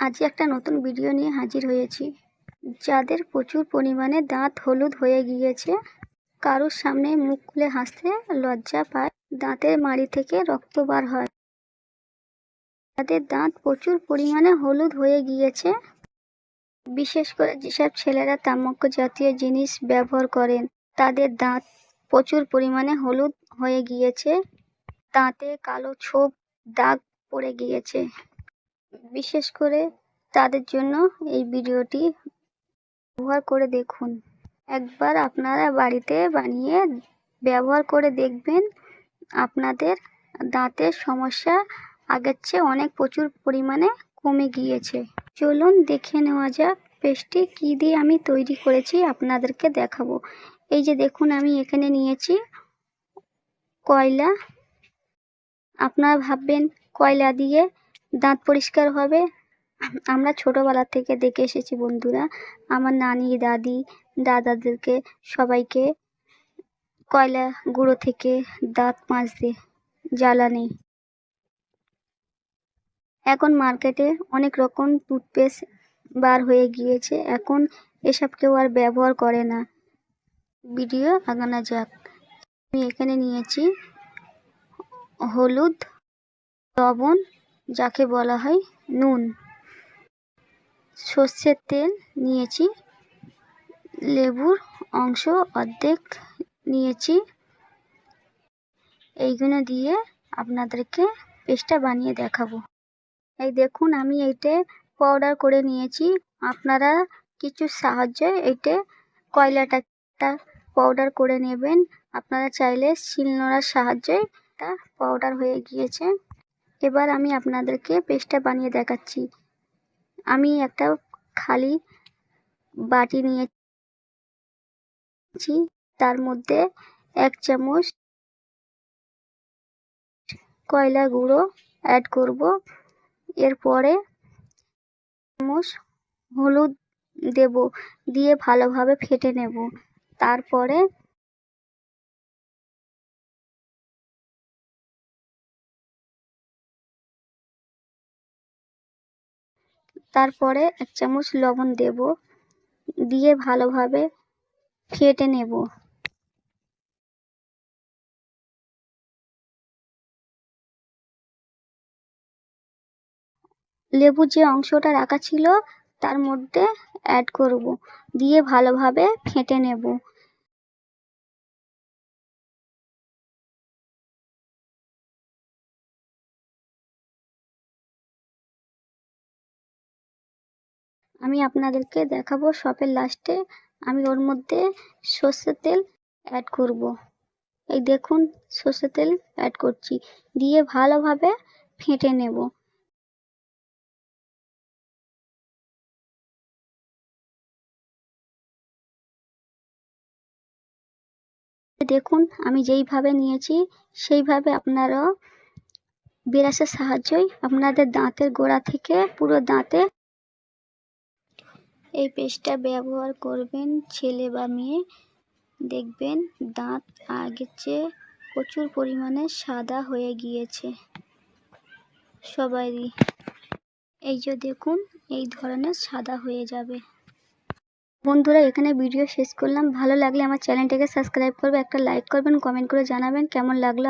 আজ একটা নতুন ভিডিও নিয়ে হাজির হয়েছি। যাদের প্রচুর পরিমাণে দাঁত হলুদ হয়ে গিয়েছে, কারোর সামনে মুখ খুলে হাসতে লজ্জা পায়, দাঁতের মাড়ি থেকে রক্ত বার হয়, যাদের দাঁত প্রচুর পরিমাণে হলুদ হয়ে গিয়েছে, বিশেষ করে যেসব ছেলেরা তামাক জাতীয় জিনিস ব্যবহার করেন, তাদের দাঁত প্রচুর পরিমাণে হলুদ হয়ে গিয়েছে, দাঁতে কালো ছোপ দাগ পড়ে গিয়েছে, বিশেষ করে তাদের জন্য এই ভিডিওটি ব্যবহার করে দেখুন। একবার আপনারা বাড়িতে বানিয়ে ব্যবহার করে দেখবেন, আপনাদের দাঁতের সমস্যা আগের চেয়ে অনেক প্রচুর পরিমাণে কমে গিয়েছে। চলুন দেখে নেওয়া যাক পেস্টটি কী দিয়ে আমি তৈরি করেছি, আপনাদেরকে দেখাবো। এই যে দেখুন, আমি এখানে নিয়েছি কয়লা। আপনারা ভাববেন কয়লা দিয়ে দাঁত পরিষ্কার হবে। আমরা ছোটবেলা থেকে দেখে এসেছি বন্ধুরা, আমার নানি, দাদি, দাদাদেরকে সবাইকে কয়লা গুঁড়ো থেকে দাঁত মাজতে, জ্বালানি। এখন মার্কেটে অনেক রকম টুথপেস্ট বার হয়ে গিয়েছে, এখন এসব কেউ আর ব্যবহার করে না। ভিডিও আগানো যাক। আমি এখানে নিয়েছি হলুদ, লবণ যাকে বলা হয় নুন, সর্ষের তেল নিয়েছি, লেবুর অংশ অর্ধেক নিয়েছি। এইগুলো দিয়ে আপনাদেরকে পেস্টটা বানিয়ে দেখাবো। এই দেখুন, আমি এইটা পাউডার করে নিয়েছি। আপনারা কিছু সাহায্যে এইটা কয়লাটা পাউডার করে নেবেন। আপনারা চাইলে শিলনোড়ার সাহায্যে এটা পাউডার হয়ে গিয়েছে। এবার আমি আপনাদেরকে পেস্টটা বানিয়ে দেখাচ্ছি। আমি একটা খালি বাটি নিয়েছি, তার মধ্যে 1 চামচ কয়লা গুঁড়ো অ্যাড করব। এরপরে চামচ হলুদ দেব, দিয়ে ভালোভাবে ফেটে নেব। তারপরে তারপরে 1 চামচ লবণ দেব, দিয়ে ভালোভাবে ফেটে নেব। লেবুর যে অংশটা রাখা ছিল তার মধ্যে অ্যাড করব, দিয়ে ভালোভাবে ফেটে নেব। আমি আপনাদেরকে দেখাবো সবের লাস্টে আমি ওর মধ্যে সর্ষের তেল অ্যাড করব। এই দেখুন, সর্ষের তেল অ্যাড করছি, দিয়ে ভালোভাবে ফেটে নেব। দেখুন, আমি যেইভাবে নিয়েছি সেইভাবে আপনারাও ব্রাশের সাহায্যে আপনাদের দাঁতের গোড়া থেকে পুরো দাঁতে এই পেস্টটা ব্যবহার করবেন। ছেলে বা মেয়ে, দেখবেন দাঁত আগের চেয়ে প্রচুর পরিমাণে সাদা হয়ে গিয়েছে সবারই। এই যে দেখুন, এই ধরনের সাদা হয়ে যাবে। বন্ধুরা, এখানে ভিডিও শেষ করলাম। ভালো লাগলে আমার চ্যানেলটাকে সাবস্ক্রাইব করবে, একটা লাইক করবেন, কমেন্ট করে জানাবেন কেমন লাগলো।